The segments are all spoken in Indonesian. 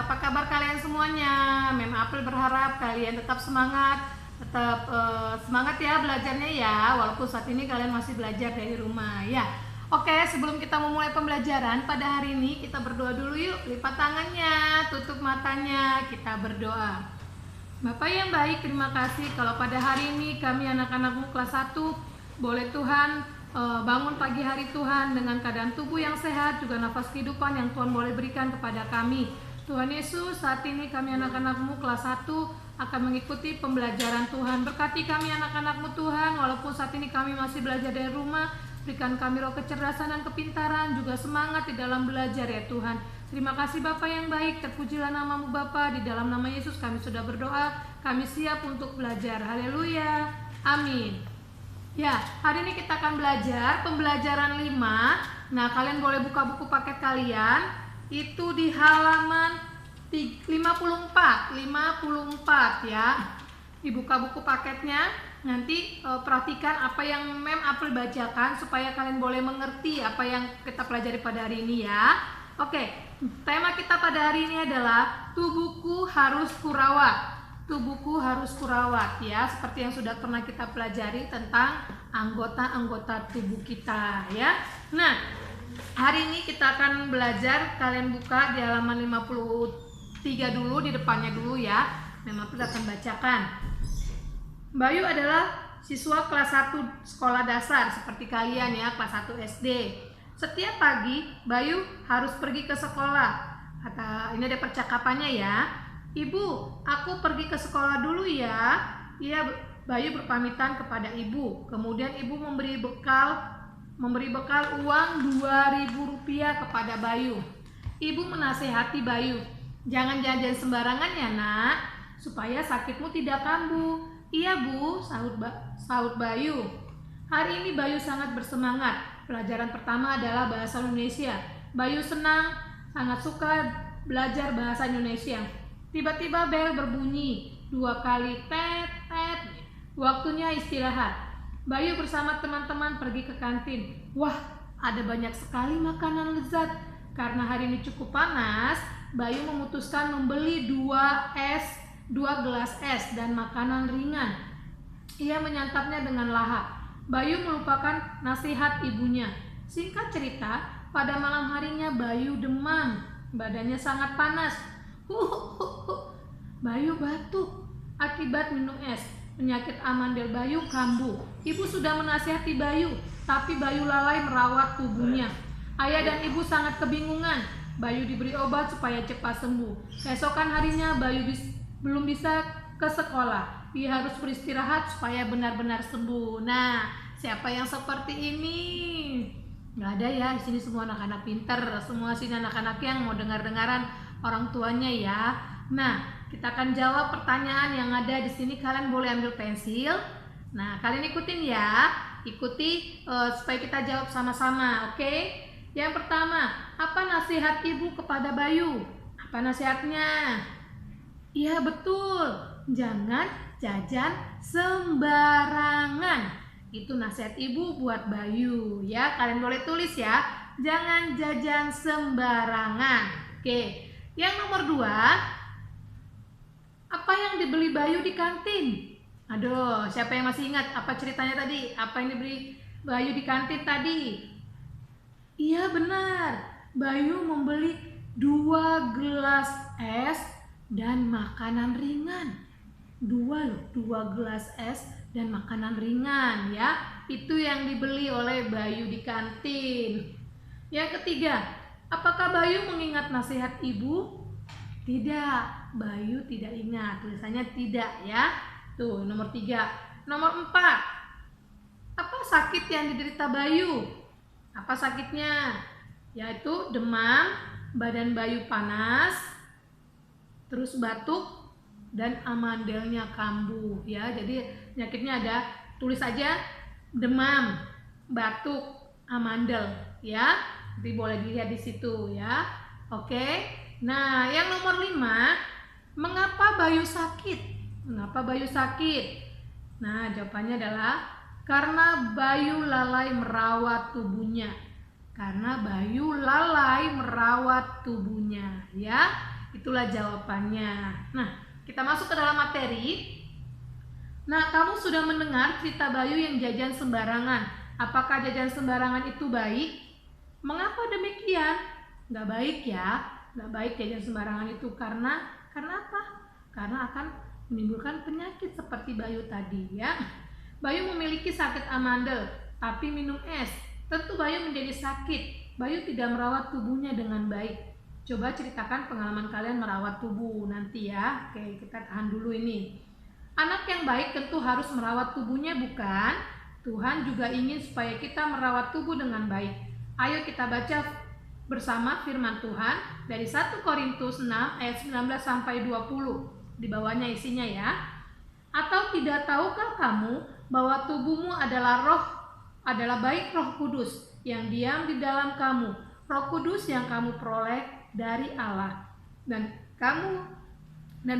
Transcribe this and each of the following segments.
apa kabar kalian semuanya? Mem Apel berharap kalian tetap semangat, semangat ya belajarnya ya, walaupun saat ini kalian masih belajar dari rumah ya. Oke, sebelum kita memulai pembelajaran pada hari ini, kita berdoa dulu yuk. Lipat tangannya, tutup matanya, kita berdoa. Bapak yang baik, terima kasih kalau pada hari ini kami anak-anakmu kelas 1 boleh Tuhan bangun pagi hari Tuhan dengan keadaan tubuh yang sehat, juga nafas kehidupan yang Tuhan boleh berikan kepada kami. Tuhan Yesus, saat ini kami anak-anakmu kelas 1 akan mengikuti pembelajaran Tuhan. Berkati kami anak-anakmu Tuhan, walaupun saat ini kami masih belajar dari rumah, berikan kami roh kecerdasan dan kepintaran, juga semangat di dalam belajar ya Tuhan. Terima kasih Bapa yang baik, terpujilah namamu Bapa, di dalam nama Yesus kami sudah berdoa, kami siap untuk belajar. Haleluya, amin. Ya, hari ini kita akan belajar pembelajaran 5. Nah, kalian boleh buka buku paket kalian. Itu di halaman 54 ya. Dibuka buku paketnya. Nanti perhatikan apa yang Mem Apel bacakan supaya kalian boleh mengerti apa yang kita pelajari pada hari ini ya. Oke, tema kita pada hari ini adalah tubuhku harus kurawat. Tubuhku harus kurawat ya, seperti yang sudah pernah kita pelajari tentang anggota-anggota tubuh kita ya. Nah, hari ini kita akan belajar, kalian buka di halaman 53 dulu, di depannya dulu ya. Memang aku akan bacakan. Bayu adalah siswa kelas 1 sekolah dasar seperti kalian ya, kelas 1 SD. Setiap pagi Bayu harus pergi ke sekolah. Ini ada percakapannya ya. Ibu, aku pergi ke sekolah dulu ya. Iya, Bayu berpamitan kepada ibu. Kemudian ibu memberi bekal uang Rp2.000 kepada Bayu. Ibu menasehati Bayu, jangan jajan sembarangan ya nak, supaya sakitmu tidak kambuh. Iya bu, sahut Bayu. Hari ini Bayu sangat bersemangat. Pelajaran pertama adalah bahasa Indonesia. Bayu senang, sangat suka belajar bahasa Indonesia. Tiba-tiba bel berbunyi 2 kali, tet tet. Waktunya istirahat. Bayu bersama teman-teman pergi ke kantin. Wah, ada banyak sekali makanan lezat. Karena hari ini cukup panas, Bayu memutuskan membeli 2 gelas es dan makanan ringan. Ia menyantapnya dengan lahap. Bayu melupakan nasihat ibunya. Singkat cerita, pada malam harinya Bayu demam. Badannya sangat panas. Bayu batuk akibat minum es. Penyakit amandel Bayu kambuh. Ibu sudah menasihati Bayu, tapi Bayu lalai merawat tubuhnya. Ayah dan ibu sangat kebingungan. Bayu diberi obat supaya cepat sembuh. Keesokan harinya Bayu belum bisa ke sekolah. Dia harus beristirahat supaya benar-benar sembuh. Nah, siapa yang seperti ini? Nggak ada ya, di sini semua anak-anak pinter. Semua sini anak-anak yang mau dengar-dengaran orang tuanya ya. Nah, kita akan jawab pertanyaan yang ada di sini. Kalian boleh ambil pensil. Nah, kalian ikutin ya. Ikuti supaya kita jawab sama-sama, oke? Yang pertama, apa nasihat ibu kepada Bayu? Apa nasihatnya? Iya, betul. Jangan jajan sembarangan. Itu nasihat ibu buat Bayu ya. Kalian boleh tulis ya. Jangan jajan sembarangan. Oke. Yang nomor 2, apa yang dibeli Bayu di kantin? Aduh, siapa yang masih ingat apa ceritanya tadi? Apa yang dibeli Bayu di kantin tadi? Iya benar, Bayu membeli 2 gelas es dan makanan ringan. 2 gelas es dan makanan ringan ya. Itu yang dibeli oleh Bayu di kantin. Yang ketiga, apakah Bayu mengingat nasihat ibu? Tidak, Bayu tidak ingat. Tulisannya tidak ya. Tuh, nomor 3. Nomor 4. Apa sakit yang diderita Bayu? Apa sakitnya? Yaitu demam, badan Bayu panas, terus batuk, dan amandelnya kambuh ya. Jadi penyakitnya ada, tulis aja demam, batuk, amandel ya. Nanti boleh dilihat di situ ya. Oke. Nah, yang nomor 5, mengapa Bayu sakit? Mengapa Bayu sakit? Nah, jawabannya adalah karena Bayu lalai merawat tubuhnya. Karena Bayu lalai merawat tubuhnya, ya. itulah jawabannya. Nah, kita masuk ke dalam materi. Nah, kamu sudah mendengar cerita Bayu yang jajan sembarangan. Apakah jajan sembarangan itu baik? Mengapa demikian? Nggak baik ya, nggak baik jajan sembarangan itu. Karena apa? Karena akan menimbulkan penyakit seperti Bayu tadi ya. Bayu memiliki sakit amandel, tapi minum es. Tentu Bayu menjadi sakit. Bayu tidak merawat tubuhnya dengan baik. Coba ceritakan pengalaman kalian merawat tubuh nanti ya. Oke, kita tahan dulu ini. Anak yang baik tentu harus merawat tubuhnya, bukan? Tuhan juga ingin supaya kita merawat tubuh dengan baik. Ayo kita baca bersama firman Tuhan dari 1 Korintus 6 ayat 19 sampai 20. Di bawahnya isinya ya. Atau tidak tahukah kamu bahwa tubuhmu adalah baik Roh Kudus yang diam di dalam kamu, Roh Kudus yang kamu peroleh dari Allah, dan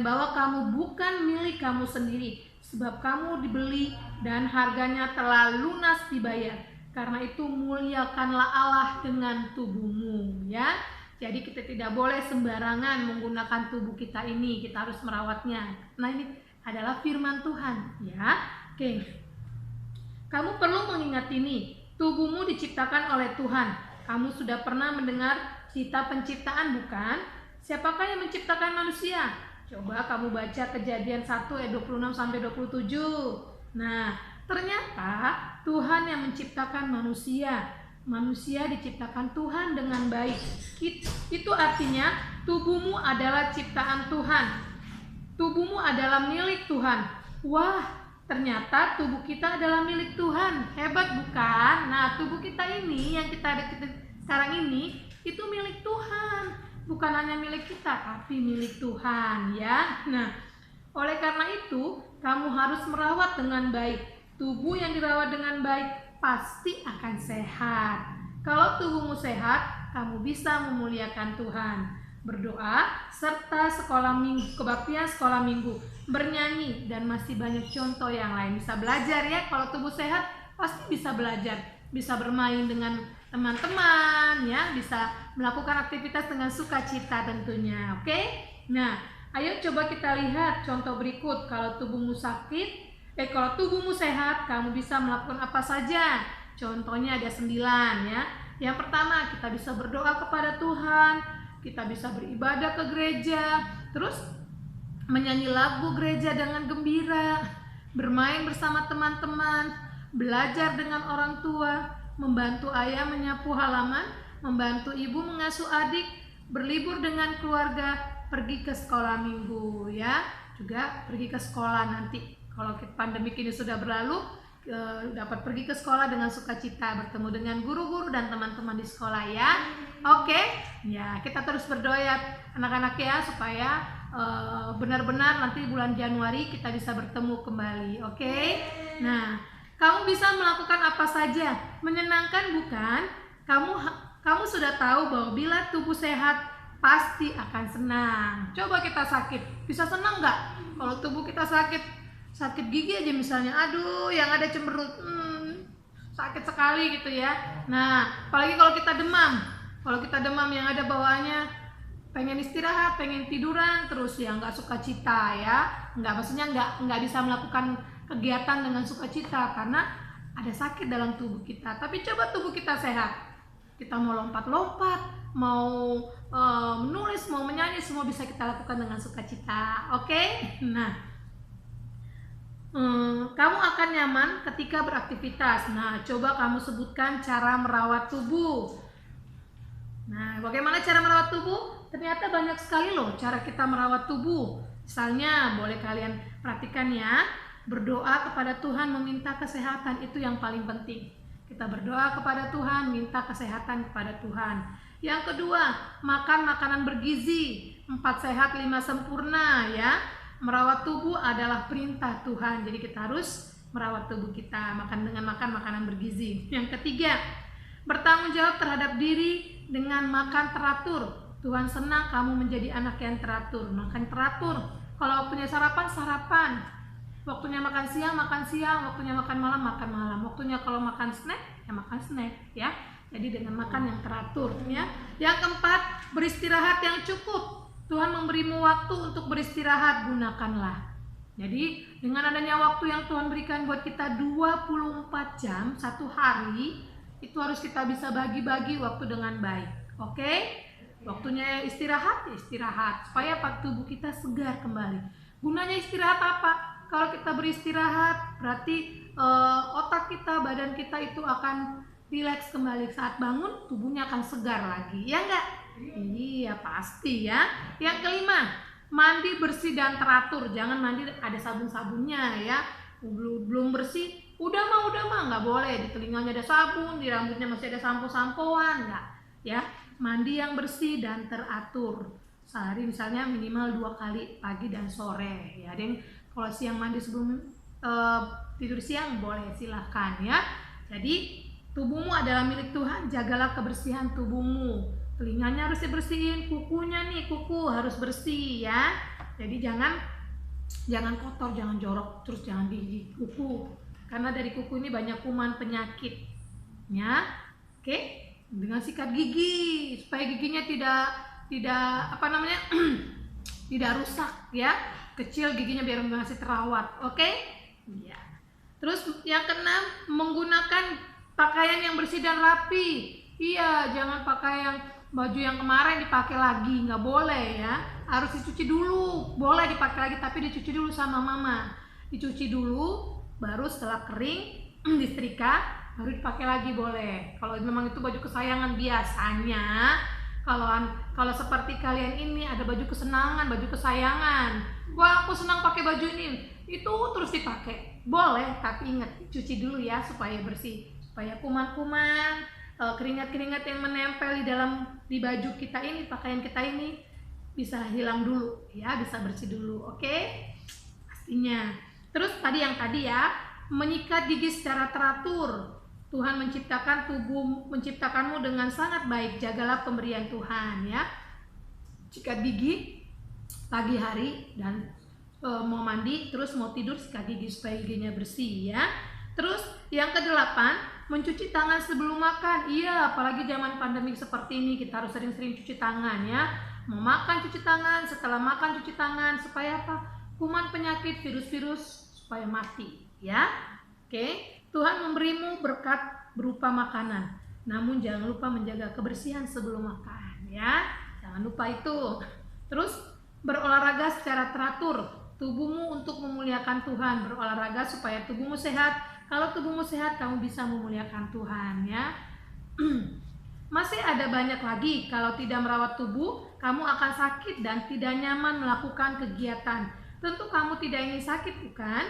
bahwa kamu bukan milik kamu sendiri, sebab kamu dibeli dan harganya telah lunas dibayar. Karena itu muliakanlah Allah dengan tubuhmu ya. Jadi kita tidak boleh sembarangan menggunakan tubuh kita ini, kita harus merawatnya. Nah, ini adalah firman Tuhan ya. Oke. Kamu perlu mengingat ini, tubuhmu diciptakan oleh Tuhan. Kamu sudah pernah mendengar cerita penciptaan, bukan? Siapakah yang menciptakan manusia? Coba kamu baca Kejadian 1 ayat 26 sampai 27. Nah, ternyata Tuhan yang menciptakan manusia. Manusia diciptakan Tuhan dengan baik. Itu artinya tubuhmu adalah ciptaan Tuhan. Tubuhmu adalah milik Tuhan. Wah, ternyata tubuh kita adalah milik Tuhan. Hebat bukan? Nah, tubuh kita ini yang kita ada sekarang ini itu milik Tuhan, bukan hanya milik kita, tapi milik Tuhan ya. Nah, oleh karena itu, kamu harus merawat dengan baik. Tubuh yang dirawat dengan baik pasti akan sehat. Kalau tubuhmu sehat, kamu bisa memuliakan Tuhan. Berdoa, serta kebaktian sekolah minggu, bernyanyi, dan masih banyak contoh yang lain. Bisa belajar ya, kalau tubuh sehat, pasti bisa belajar. Bisa bermain dengan teman-teman ya, bisa melakukan aktivitas dengan sukacita tentunya. Oke? Nah, ayo coba kita lihat contoh berikut. Kalau tubuhmu kalau tubuhmu sehat, kamu bisa melakukan apa saja. Contohnya ada 9 ya. Yang pertama, kita bisa berdoa kepada Tuhan, kita bisa beribadah ke gereja, terus menyanyi lagu gereja dengan gembira, bermain bersama teman-teman, belajar dengan orang tua, membantu ayah menyapu halaman, membantu ibu mengasuh adik, berlibur dengan keluarga, pergi ke sekolah minggu ya, juga pergi ke sekolah nanti. Kalau pandemi ini sudah berlalu, dapat pergi ke sekolah dengan sukacita, bertemu dengan guru-guru dan teman-teman di sekolah ya. Oke, ya kita terus berdoa ya anak-anak ya, supaya benar-benar nanti bulan Januari kita bisa bertemu kembali. Oke. Nah, kamu bisa melakukan apa saja, menyenangkan bukan? Kamu sudah tahu bahwa bila tubuh sehat pasti akan senang. Coba kita sakit, bisa senang nggak? Kalau tubuh kita sakit gigi aja misalnya, aduh yang ada cemberut, sakit sekali gitu ya. Nah, apalagi kalau kita demam yang ada bawaannya pengen istirahat, pengen tiduran terus ya, nggak sukacita ya, maksudnya nggak bisa melakukan kegiatan dengan sukacita karena ada sakit dalam tubuh kita. Tapi coba tubuh kita sehat, kita mau lompat-lompat, mau menulis, mau menyanyi, semua bisa kita lakukan dengan sukacita. Oke? Nah, kamu akan nyaman ketika beraktivitas. Nah, coba kamu sebutkan cara merawat tubuh. Nah, bagaimana cara merawat tubuh? Ternyata banyak sekali loh cara kita merawat tubuh. Misalnya, boleh kalian perhatikan ya, berdoa kepada Tuhan, meminta kesehatan, itu yang paling penting. Kita berdoa kepada Tuhan, minta kesehatan kepada Tuhan. Yang kedua, makan makanan bergizi, 4 sehat 5 sempurna ya. Merawat tubuh adalah perintah Tuhan, jadi kita harus merawat tubuh kita, makan makanan bergizi. Yang ketiga, bertanggung jawab terhadap diri dengan makan teratur. Tuhan senang kamu menjadi anak yang teratur, makan teratur. Kalau waktunya sarapan, waktunya makan siang, waktunya makan malam. Waktunya kalau makan snack, ya makan snack ya. Jadi dengan makan yang teratur ya. Yang keempat, beristirahat yang cukup. Tuhan memberimu waktu untuk beristirahat, gunakanlah. Jadi dengan adanya waktu yang Tuhan berikan buat kita 24 jam satu hari, itu harus kita bisa bagi-bagi waktu dengan baik. Oke? Waktunya istirahat, ya istirahat supaya tubuh kita segar kembali. Gunanya istirahat apa? Kalau kita beristirahat berarti otak kita, badan kita itu akan rileks kembali. Saat bangun tubuhnya akan segar lagi. Ya enggak? Iya pasti ya. Yang kelima, mandi bersih dan teratur. Jangan mandi ada sabun-sabunnya ya. Belum bersih, udah mah nggak boleh. Di telinganya ada sabun, di rambutnya masih ada sampo-sampoan, nggak ya. Mandi yang bersih dan teratur. Sehari misalnya minimal 2 kali, pagi dan sore ya. Dan kalau siang mandi sebelum tidur siang boleh, silahkan ya. Jadi tubuhmu adalah milik Tuhan, jagalah kebersihan tubuhmu. Telinganya harus dibersihin, kukunya nih, kuku harus bersih ya. Jadi jangan kotor, jangan jorok, terus jangan gigit kuku. Karena dari kuku ini banyak kuman penyakit. Ya. Oke? Dengan sikat gigi supaya giginya tidak tidak rusak ya. Kecil giginya biar masih terawat. Oke? Ya. Terus yang keenam, menggunakan pakaian yang bersih dan rapi. Iya, jangan pakai yang baju yang kemarin dipakai lagi, nggak boleh ya. Harus dicuci dulu, boleh dipakai lagi tapi dicuci dulu sama mama. Dicuci dulu, baru setelah kering disetrika, baru dipakai lagi boleh. Kalau memang itu baju kesayangan biasanya. Kalau seperti kalian ini ada baju kesenangan, baju kesayangan. Wah, aku senang pakai baju ini. Itu terus dipakai. Boleh, tapi ingat cuci dulu ya supaya bersih, supaya kuman-kuman, keringat-keringat yang menempel di baju kita ini, pakaian kita ini bisa hilang dulu ya, bisa bersih dulu. Oke? Pastinya. Terus tadi ya, menyikat gigi secara teratur. Tuhan menciptakanmu dengan sangat baik. Jagalah pemberian Tuhan ya. Sikat gigi pagi hari dan mau mandi terus mau tidur sikat gigi supaya giginya bersih ya. Terus yang kedelapan, mencuci tangan sebelum makan. Iya, apalagi zaman pandemi seperti ini kita harus sering-sering cuci tangan ya. Mau makan cuci tangan, setelah makan cuci tangan supaya apa? Kuman penyakit, virus-virus supaya mati ya. Oke, Tuhan memberimu berkat berupa makanan. Namun jangan lupa menjaga kebersihan sebelum makan ya. Jangan lupa itu. Terus berolahraga secara teratur. Tubuhmu untuk memuliakan Tuhan. Berolahraga supaya tubuhmu sehat. Kalau tubuhmu sehat, kamu bisa memuliakan Tuhan ya. Masih ada banyak lagi. Kalau tidak merawat tubuh, kamu akan sakit dan tidak nyaman melakukan kegiatan. Tentu kamu tidak ingin sakit, bukan?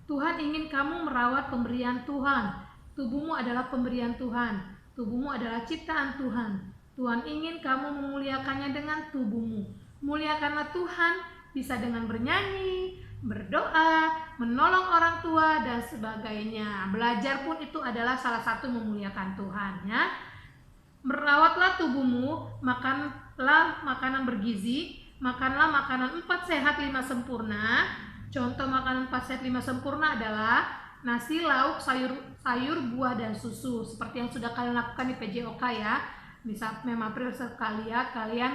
Tuhan ingin kamu merawat pemberian Tuhan. Tubuhmu adalah pemberian Tuhan. Tubuhmu adalah ciptaan Tuhan. Tuhan ingin kamu memuliakannya dengan tubuhmu. Muliakanlah Tuhan, bisa dengan bernyanyi, berdoa, menolong orang tua dan sebagainya. Belajar pun itu adalah salah satu memuliakan Tuhan ya. Merawatlah tubuhmu, makanlah makanan bergizi, makanlah makanan 4 sehat 5 sempurna. Contoh makanan 4 sehat 5 sempurna adalah nasi, lauk, sayur, buah dan susu. Seperti yang sudah kalian lakukan di PJOK ya. Bisa memang sekali ya kalian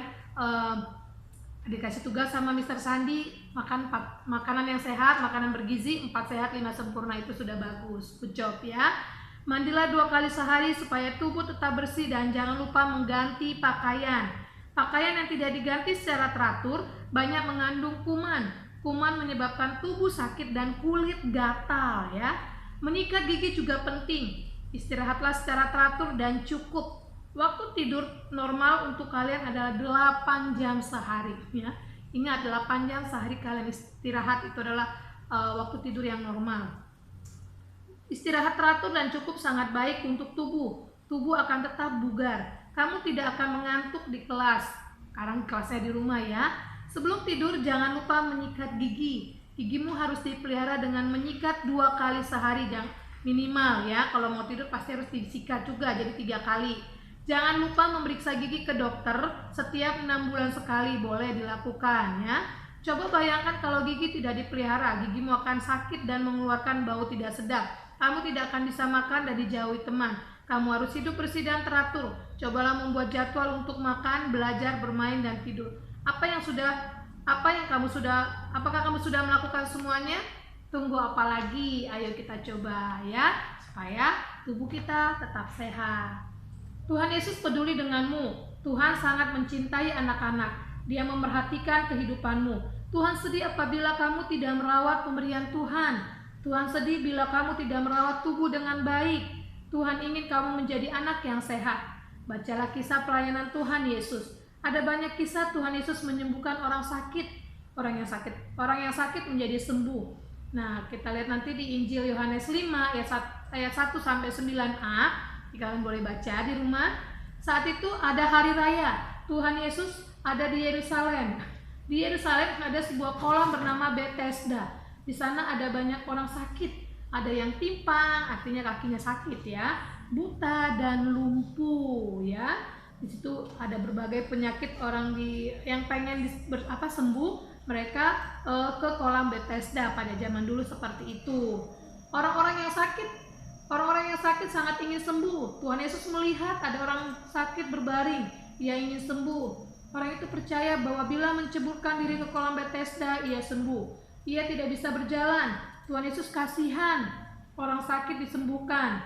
dikasih tugas sama Mr. Sandi makan makanan yang sehat, makanan bergizi, 4 sehat 5 sempurna, itu sudah bagus. Good job ya. Mandilah 2 kali sehari supaya tubuh tetap bersih dan jangan lupa mengganti pakaian. Pakaian yang tidak diganti secara teratur banyak mengandung kuman. Kuman menyebabkan tubuh sakit dan kulit gatal ya. Menyikat gigi juga penting. Istirahatlah secara teratur dan cukup. Waktu tidur normal untuk kalian adalah 8 jam sehari ya. Ingat, 8 jam sehari kalian istirahat itu adalah waktu tidur yang normal. Istirahat teratur dan cukup sangat baik untuk tubuh. Tubuh akan tetap bugar. Kamu tidak akan mengantuk di kelas. Sekarang kelasnya di rumah ya. Sebelum tidur jangan lupa menyikat gigi. Gigimu harus dipelihara dengan menyikat 2 kali sehari minimal ya. Kalau mau tidur pasti harus disikat juga, jadi 3 kali. Jangan lupa memeriksa gigi ke dokter setiap 6 bulan sekali, boleh dilakukan ya. Coba bayangkan kalau gigi tidak dipelihara, gigimu akan sakit dan mengeluarkan bau tidak sedap. Kamu tidak akan bisa makan dan dijauhi teman. Kamu harus hidup bersih dan teratur. Cobalah membuat jadwal untuk makan, belajar, bermain, dan tidur. Apakah kamu sudah melakukan semuanya? Tunggu apa lagi? Ayo kita coba ya, supaya tubuh kita tetap sehat. Tuhan Yesus peduli denganmu. Tuhan sangat mencintai anak-anak. Dia memperhatikan kehidupanmu. Tuhan sedih apabila kamu tidak merawat pemberian Tuhan. Tuhan sedih bila kamu tidak merawat tubuh dengan baik. Tuhan ingin kamu menjadi anak yang sehat. Bacalah kisah pelayanan Tuhan Yesus. Ada banyak kisah Tuhan Yesus menyembuhkan orang yang sakit menjadi sembuh. Nah, kita lihat nanti di Injil Yohanes 5 ayat 1 sampai 9a. Kalian boleh baca di rumah. Saat itu ada hari raya. Tuhan Yesus ada di Yerusalem. Di Yerusalem ada sebuah kolam bernama Bethesda. Di sana ada banyak orang sakit. Ada yang timpang, artinya kakinya sakit ya, buta dan lumpuh ya. Di situ ada berbagai penyakit orang yang pengen sembuh, mereka ke kolam Bethesda pada zaman dulu seperti itu. Orang-orang yang sakit sangat ingin sembuh. Tuhan Yesus melihat ada orang sakit berbaring, ia ingin sembuh. Orang itu percaya bahwa bila menceburkan diri ke kolam Bethesda, ia sembuh. Ia tidak bisa berjalan. Tuhan Yesus kasihan, orang sakit disembuhkan.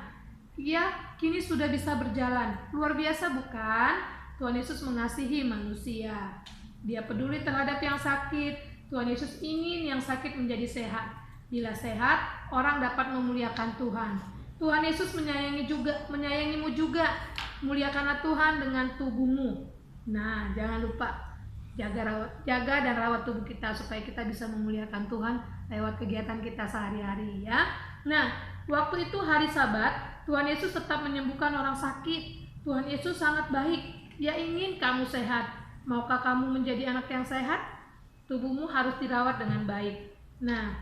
Ia kini sudah bisa berjalan. Luar biasa bukan? Tuhan Yesus mengasihi manusia. Dia peduli terhadap yang sakit. Tuhan Yesus ingin yang sakit menjadi sehat. Bila sehat, orang dapat memuliakan Tuhan. Tuhan Yesus menyayangimu juga. Muliakanlah Tuhan dengan tubuhmu. Nah, jangan lupa jaga dan rawat tubuh kita supaya kita bisa memuliakan Tuhan lewat kegiatan kita sehari-hari ya. Nah, waktu itu hari Sabat, Tuhan Yesus tetap menyembuhkan orang sakit. Tuhan Yesus sangat baik. Dia ingin kamu sehat. Maukah kamu menjadi anak yang sehat? Tubuhmu harus dirawat dengan baik. Nah,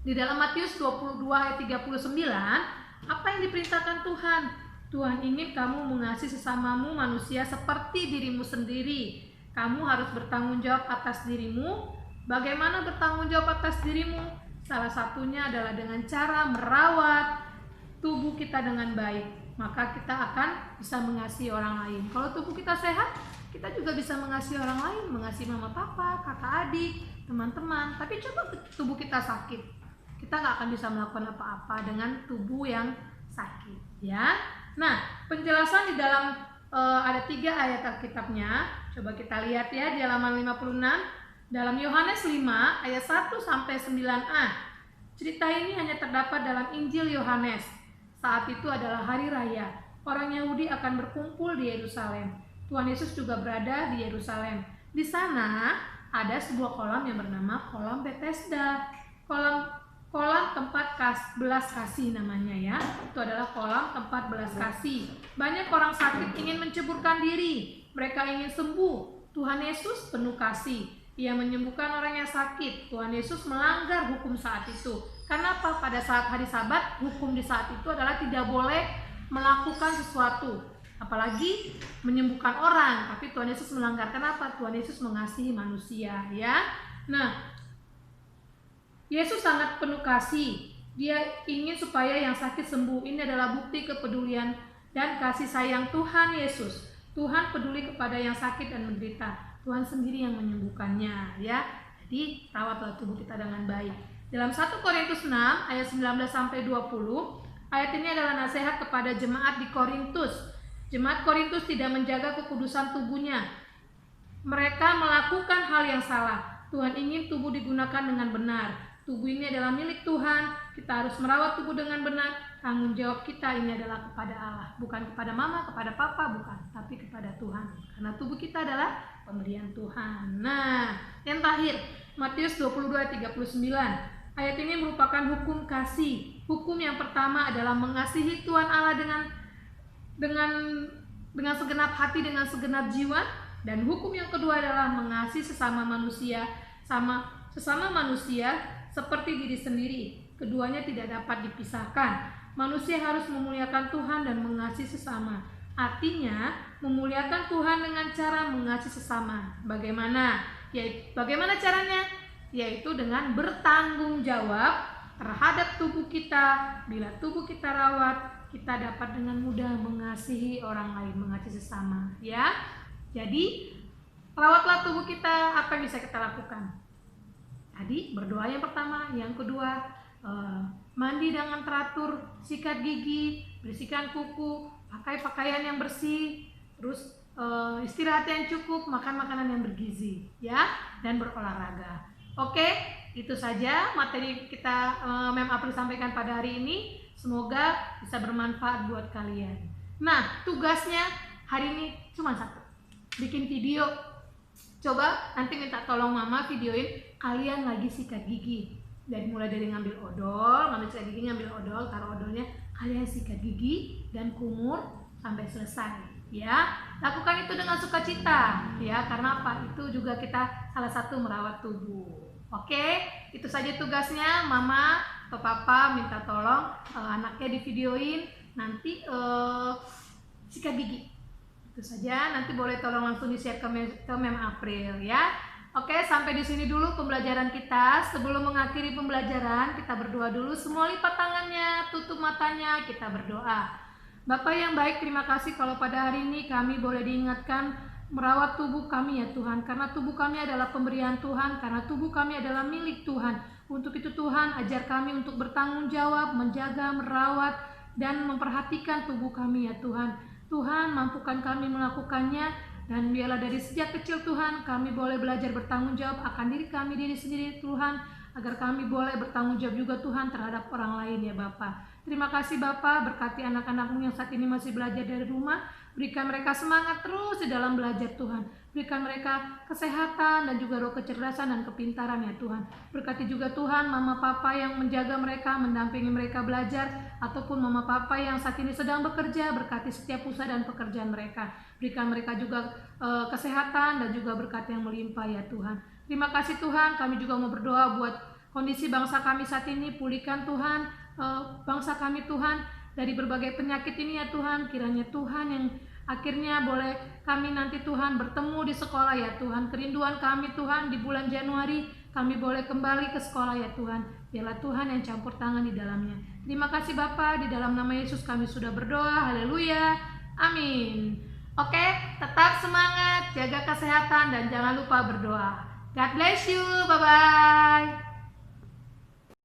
di dalam Matius 22 ayat 39, apa yang diperintahkan Tuhan? Tuhan ingin kamu mengasihi sesamamu manusia seperti dirimu sendiri. Kamu harus bertanggung jawab atas dirimu. Bagaimana bertanggung jawab atas dirimu? Salah satunya adalah dengan cara merawat tubuh kita dengan baik. Maka kita akan bisa mengasihi orang lain. Kalau tubuh kita sehat, kita juga bisa mengasihi orang lain, mengasihi mama papa, kakak adik, teman-teman. Tapi coba tubuh kita sakit, kita nggak akan bisa melakukan apa-apa dengan tubuh yang sakit ya. Nah, penjelasan di dalam ada 3 ayat Alkitabnya. Coba kita lihat ya di halaman 56. Dalam Yohanes 5 ayat 1 sampai 9a. Cerita ini hanya terdapat dalam Injil Yohanes. Saat itu adalah hari raya. Orang Yahudi akan berkumpul di Yerusalem. Tuhan Yesus juga berada di Yerusalem. Di sana ada sebuah kolam yang bernama kolam Bethesda. Kolam tempat belas kasih namanya ya. Itu adalah kolam tempat belas kasih. Banyak orang sakit ingin menceburkan diri. Mereka ingin sembuh. Tuhan Yesus penuh kasih. Ia menyembuhkan orang yang sakit. Tuhan Yesus melanggar hukum saat itu. Kenapa? Pada saat hari Sabat, hukum di saat itu adalah tidak boleh melakukan sesuatu, apalagi menyembuhkan orang. Tapi Tuhan Yesus melanggar. Kenapa? Tuhan Yesus mengasihi manusia ya. Nah, Yesus sangat penuh kasih. Dia ingin supaya yang sakit sembuh. Ini adalah bukti kepedulian dan kasih sayang Tuhan Yesus. Tuhan peduli kepada yang sakit dan menderita. Tuhan sendiri yang menyembuhkannya ya. Jadi rawatlah tubuh kita dengan baik. Dalam 1 Korintus 6 ayat 19 sampai 20, ayat ini adalah nasihat kepada jemaat di Korintus. Jemaat Korintus tidak menjaga kekudusan tubuhnya. Mereka melakukan hal yang salah. Tuhan ingin tubuh digunakan dengan benar. Tubuh ini adalah milik Tuhan. Kita harus merawat tubuh dengan benar. Tanggung jawab kita ini adalah kepada Allah, bukan kepada mama, kepada papa, bukan, tapi kepada Tuhan. Karena tubuh kita adalah pemberian Tuhan. Nah, yang terakhir, Matius 22 ayat 39. Ayat ini merupakan hukum kasih. Hukum yang pertama adalah mengasihi Tuhan Allah dengan segenap hati, dengan segenap jiwa. Dan hukum yang kedua adalah mengasihi sesama manusia seperti diri sendiri. Keduanya tidak dapat dipisahkan. Manusia harus memuliakan Tuhan dan mengasihi sesama. Artinya, memuliakan Tuhan dengan cara mengasihi sesama. Bagaimana caranya? Yaitu dengan bertanggung jawab terhadap tubuh kita. Bila tubuh kita rawat, kita dapat dengan mudah mengasihi orang lain, mengasihi sesama ya. Jadi rawatlah tubuh kita. Apa yang bisa kita lakukan? Tadi berdoa yang pertama, yang kedua mandi dengan teratur, sikat gigi, bersihkan kuku, pakai pakaian yang bersih, terus istirahat yang cukup, makan makanan yang bergizi, ya, dan berolahraga. Oke, itu saja materi kita Mem April sampaikan pada hari ini. Semoga bisa bermanfaat buat kalian. Nah, tugasnya hari ini cuma satu, bikin video. Coba nanti minta tolong mama videoin kalian lagi sikat gigi. Dan mulai dari ngambil odol, ngambil sikat gigi, ngambil odol, taruh odolnya, kalian sikat gigi dan kumur sampai selesai. Ya, lakukan itu dengan sukacita. Ya, karena apa? Itu juga kita salah satu merawat tubuh. Oke, itu saja tugasnya. Mama atau papa minta tolong anaknya divideoin nanti sikat gigi. Itu saja, nanti boleh tolong langsung di-share ke Mem April ya. Oke, sampai di sini dulu pembelajaran kita. Sebelum mengakhiri pembelajaran, kita berdoa dulu. Semua lipat tangannya, tutup matanya, kita berdoa. Bapak yang baik, terima kasih kalau pada hari ini kami boleh diingatkan merawat tubuh kami ya Tuhan. Karena tubuh kami adalah pemberian Tuhan, karena tubuh kami adalah milik Tuhan. Untuk itu Tuhan, ajar kami untuk bertanggung jawab, menjaga, merawat, dan memperhatikan tubuh kami ya Tuhan. Tuhan, mampukan kami melakukannya. Dan biarlah dari sejak kecil Tuhan kami boleh belajar bertanggung jawab akan diri sendiri Tuhan, agar kami boleh bertanggung jawab juga Tuhan terhadap orang lain ya Bapa. Terima kasih Bapa, berkati anak-anak-Mu yang saat ini masih belajar dari rumah. Berikan mereka semangat terus di dalam belajar Tuhan. Berikan mereka kesehatan dan juga roh kecerdasan dan kepintaran ya Tuhan. Berkati juga Tuhan mama papa yang menjaga mereka, mendampingi mereka belajar, ataupun mama papa yang saat ini sedang bekerja. Berkati setiap usaha dan pekerjaan mereka. Berikan mereka juga kesehatan dan juga berkat yang melimpah ya Tuhan. Terima kasih Tuhan, kami juga mau berdoa buat kondisi bangsa kami saat ini. Pulihkan Tuhan bangsa kami Tuhan dari berbagai penyakit ini ya Tuhan. Kiranya Tuhan yang akhirnya boleh kami nanti Tuhan bertemu di sekolah ya Tuhan. Kerinduan kami Tuhan di bulan Januari kami boleh kembali ke sekolah ya Tuhan. Biarlah Tuhan yang campur tangan di dalamnya. Terima kasih Bapa, di dalam nama Yesus kami sudah berdoa. Haleluya. Amin. Oke, tetap semangat, jaga kesehatan dan jangan lupa berdoa. God bless you. Bye-bye.